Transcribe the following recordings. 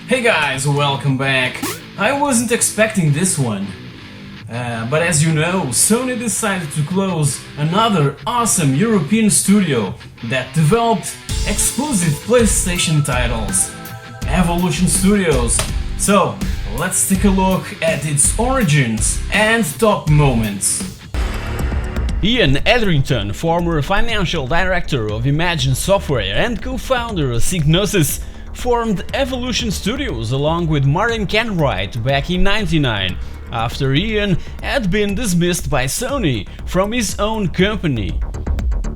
Hey guys, welcome back. I wasn't expecting this one. But as you know, Sony decided to close another awesome European studio that developed exclusive PlayStation titles, Evolution Studios. So, let's take a look at its origins and top moments. Ian Etherington, former financial director of Imagine Software and co-founder of Psygnosis, formed Evolution Studios along with Martin Kenwright back in '99, after Ian had been dismissed by Sony from his own company.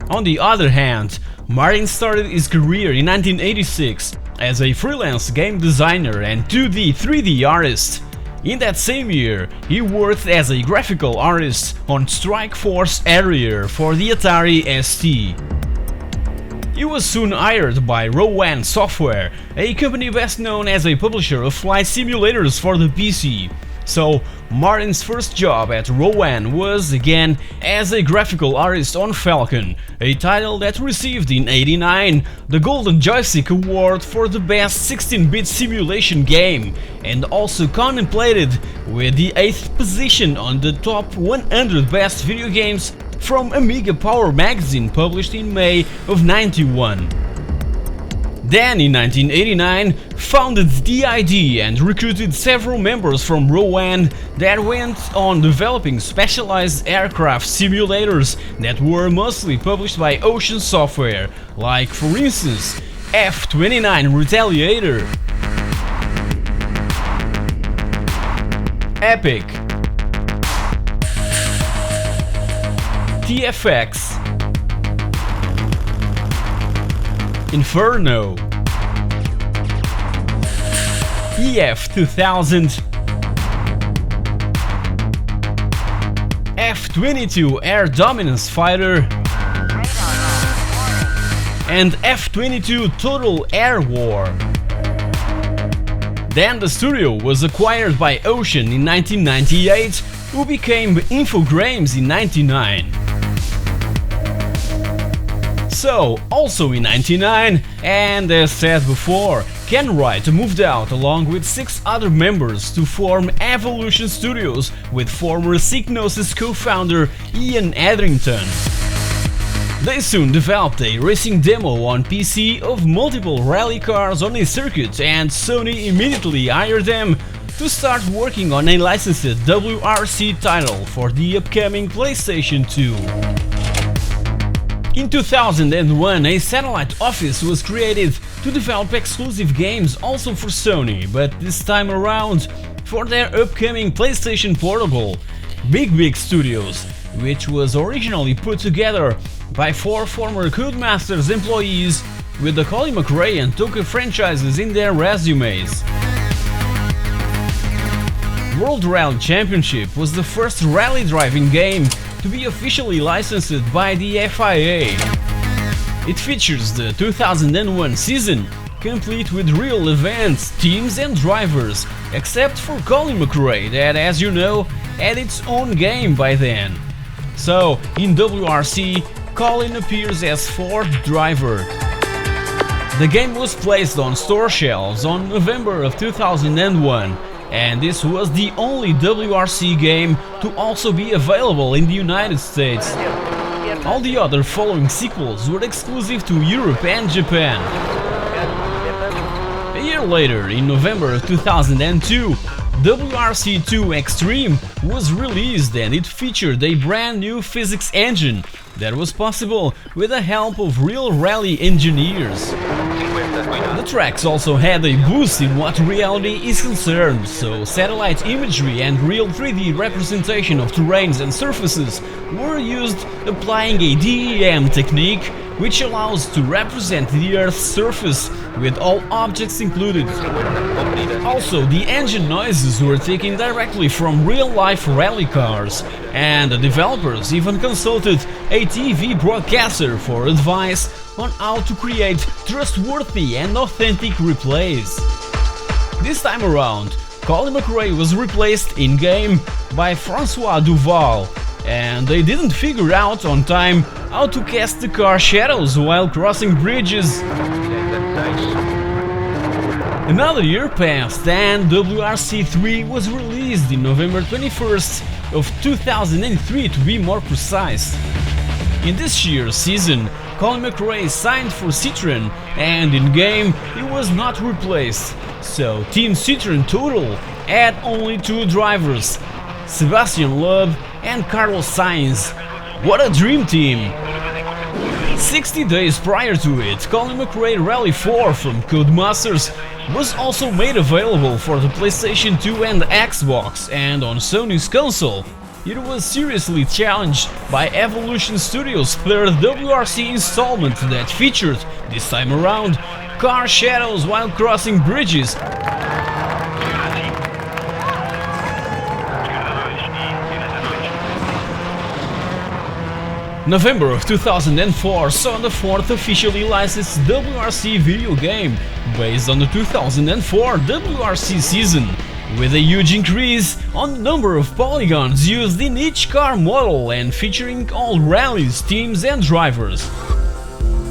On the other hand, Martin started his career in 1986 as a freelance game designer and 2D, 3D artist. In that same year, he worked as a graphical artist on Strike Force Harrier for the Atari ST. He was soon hired by Rowan Software, a company best known as a publisher of flight simulators for the PC. So, Martin's first job at Rowan was, again, as a graphical artist on Falcon, a title that received in '89 the Golden Joystick Award for the best 16-bit simulation game, and also contemplated with the 8th position on the top 100 best video games from Amiga Power magazine, published in May of '91. Then, in 1989, founded DID and recruited several members from Rowan that went on developing specialized aircraft simulators that were mostly published by Ocean Software, like, for instance, F-29 Retaliator, Epic, TFX, Inferno, EF-2000, F-22 Air Dominance Fighter, and F-22 Total Air War. Then the studio was acquired by Ocean in 1998, who became Infogrames in '99. So, also in '99, and as said before, Kenwright moved out along with 6 other members to form Evolution Studios with former Psygnosis co-founder Ian Etherington. They soon developed a racing demo on PC of multiple rally cars on a circuit, and Sony immediately hired them to start working on a licensed WRC title for the upcoming PlayStation 2. In 2001, a satellite office was created to develop exclusive games also for Sony, but this time around for their upcoming PlayStation Portable, Big Big Studios, which was originally put together by 4 former Codemasters employees with the Colin McRae and Toka franchises in their resumes. World Rally Championship was the first rally driving game to be officially licensed by the FIA. It features the 2001 season, complete with real events, teams and drivers, except for Colin McRae that, as you know, had its own game by then. So, in WRC, Colin appears as 4th driver. The game was placed on store shelves on November of 2001, and this was the only WRC game to also be available in the United States. All the other following sequels were exclusive to Europe and Japan. A year later, in November of 2002, WRC2 Extreme was released, and it featured a brand new physics engine that was possible with the help of real rally engineers. The tracks also had a boost in what reality is concerned, so satellite imagery and real 3D representation of terrains and surfaces were used, applying a DEM technique which allows to represent the Earth's surface with all objects included. Also, the engine noises were taken directly from real-life rally cars, and the developers even consulted a TV broadcaster for advice on how to create trustworthy and authentic replays. This time around, Colin McRae was replaced in-game by Francois Duval, and they didn't figure out on time how to cast the car shadows while crossing bridges. Another year passed and WRC3 was released in November 21st of 2003 to be more precise. In this year's season, Colin McRae signed for Citroën and in-game he was not replaced, so Team Citroën total had only 2 drivers, Sebastian Loeb and Carlos Sainz. What a dream team! 60 days prior to it, Colin McRae Rally 4 from Codemasters was also made available for the PlayStation 2 and Xbox, and on Sony's console. It was seriously challenged by Evolution Studios' third WRC installment that featured, this time around, car shadows while crossing bridges. November of 2004 saw the 4th officially licensed WRC video game, based on the 2004 WRC season, with a huge increase on the number of polygons used in each car model and featuring all rallies, teams and drivers.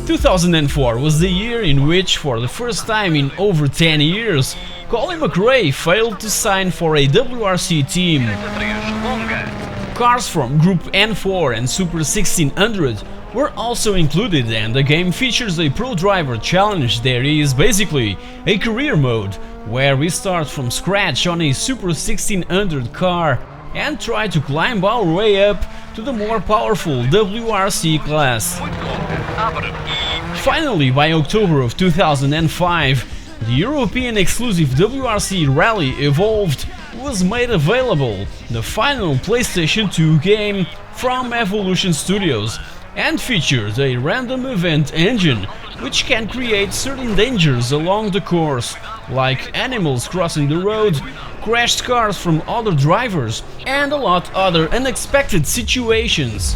2004 was the year in which, for the first time in over 10 years, Colin McRae failed to sign for a WRC team. Cars from Group N4 and Super 1600 were also included, and the game features a pro driver challenge. There is basically a career mode, where we start from scratch on a Super 1600 car and try to climb our way up to the more powerful WRC class. Finally, by October of 2005, the European exclusive WRC Rally Evolved was made available, the final PlayStation 2 game from Evolution Studios, and features a random event engine which can create certain dangers along the course, like animals crossing the road, crashed cars from other drivers, and a lot other unexpected situations.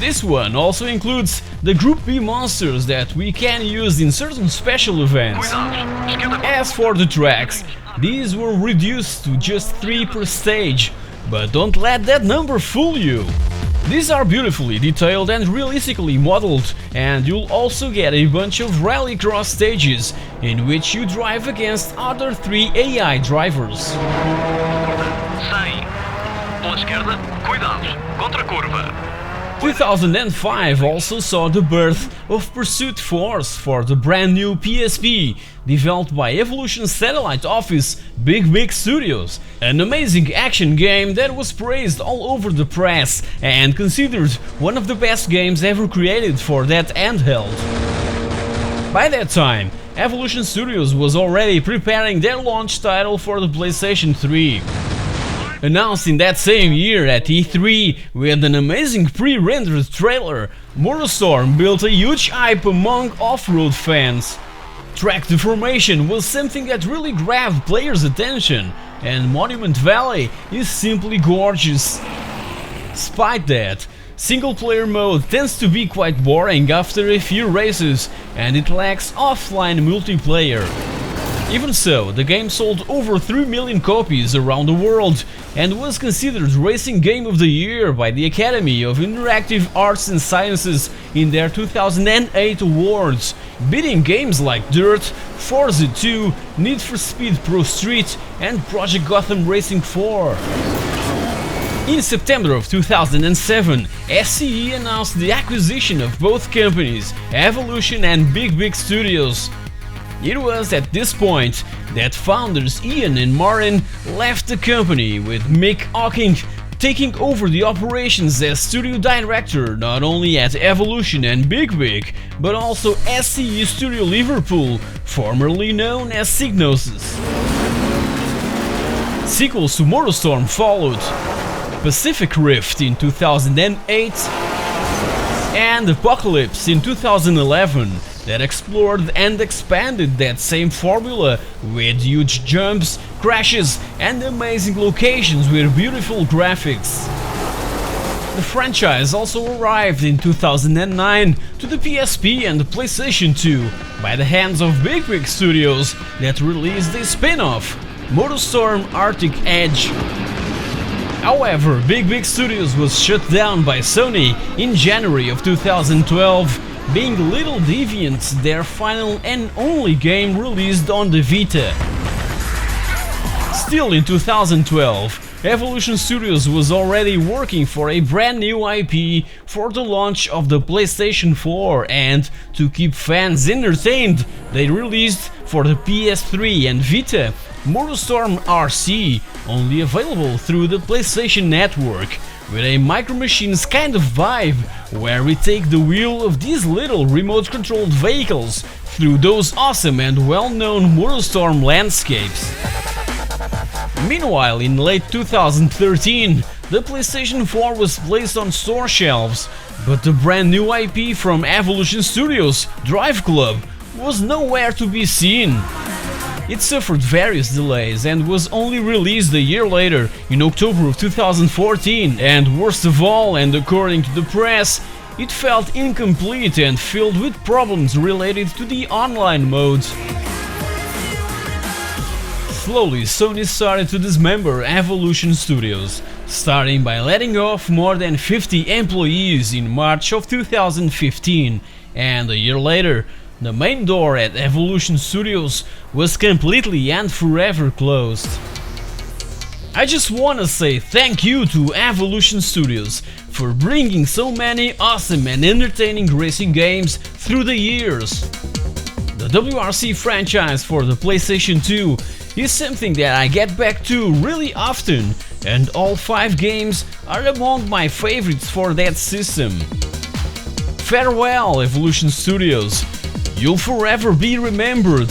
This one also includes the Group B monsters that we can use in certain special events. As for the tracks, these were reduced to just 3 per stage, but don't let that number fool you. These are beautifully detailed and realistically modeled, and you'll also get a bunch of rallycross stages in which you drive against other 3 AI drivers. 100, pela esquerda, cuidados, contra curva. 2005 also saw the birth of Pursuit Force for the brand new PSP, developed by Evolution's satellite office Big Big Studios, an amazing action game that was praised all over the press and considered one of the best games ever created for that handheld. By that time, Evolution Studios was already preparing their launch title for the PlayStation 3. Announced in that same year at E3 with an amazing pre-rendered trailer, MotorStorm built a huge hype among off-road fans. Track deformation was something that really grabbed players' attention, and Monument Valley is simply gorgeous. Despite that, single-player mode tends to be quite boring after a few races, and it lacks offline multiplayer. Even so, the game sold over 3 million copies around the world and was considered Racing Game of the Year by the Academy of Interactive Arts and Sciences in their 2008 awards, beating games like Dirt, Forza 2, Need for Speed Pro Street and Project Gotham Racing 4. In September of 2007, SCE announced the acquisition of both companies, Evolution and Big Big Studios. It was at this point that founders Ian and Martin left the company, with Mick Hawking taking over the operations as studio director not only at Evolution and Big Big, but also SCE Studio Liverpool, formerly known as Psygnosis. Sequels to MotorStorm followed, Pacific Rift in 2008 and Apocalypse in 2011, that explored and expanded that same formula with huge jumps, crashes and amazing locations with beautiful graphics. The franchise also arrived in 2009 to the PSP and the PlayStation 2 by the hands of Big Big Studios that released a spin-off, MotorStorm Arctic Edge. However, Big Big Studios was shut down by Sony in January of 2012, being Little Deviant, their final and only game released on the Vita. Still in 2012, Evolution Studios was already working for a brand new IP for the launch of the PlayStation 4, and to keep fans entertained, they released for the PS3 and Vita MotorStorm RC, only available through the PlayStation Network, with a Micro Machines kind of vibe, where we take the wheel of these little remote-controlled vehicles through those awesome and well-known MotorStorm landscapes. Meanwhile, in late 2013, the PlayStation 4 was placed on store shelves, but the brand new IP from Evolution Studios, Drive Club, was nowhere to be seen. It suffered various delays and was only released a year later, in October of 2014, and worst of all, and according to the press, it felt incomplete and filled with problems related to the online modes. Slowly, Sony started to dismember Evolution Studios, starting by letting off more than 50 employees in March of 2015, and a year later, the main door at Evolution Studios was completely and forever closed. I just wanna say thank you to Evolution Studios for bringing so many awesome and entertaining racing games through the years. The WRC franchise for the PlayStation 2 is something that I get back to really often, and all 5 games are among my favorites for that system. Farewell, Evolution Studios, you'll forever be remembered.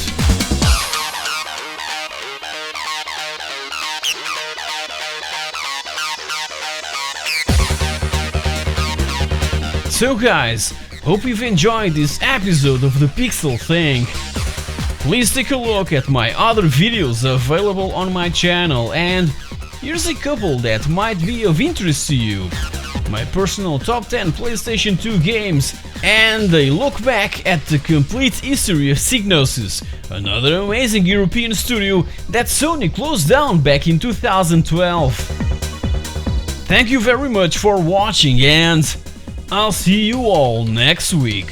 So guys, hope you've enjoyed this episode of the PixelThing. Please take a look at my other videos available on my channel, and here's a couple that might be of interest to you. My personal top 10 PlayStation 2 games, and a look back at the complete history of Psygnosis, another amazing European studio that Sony closed down back in 2012. Thank you very much for watching, and I'll see you all next week.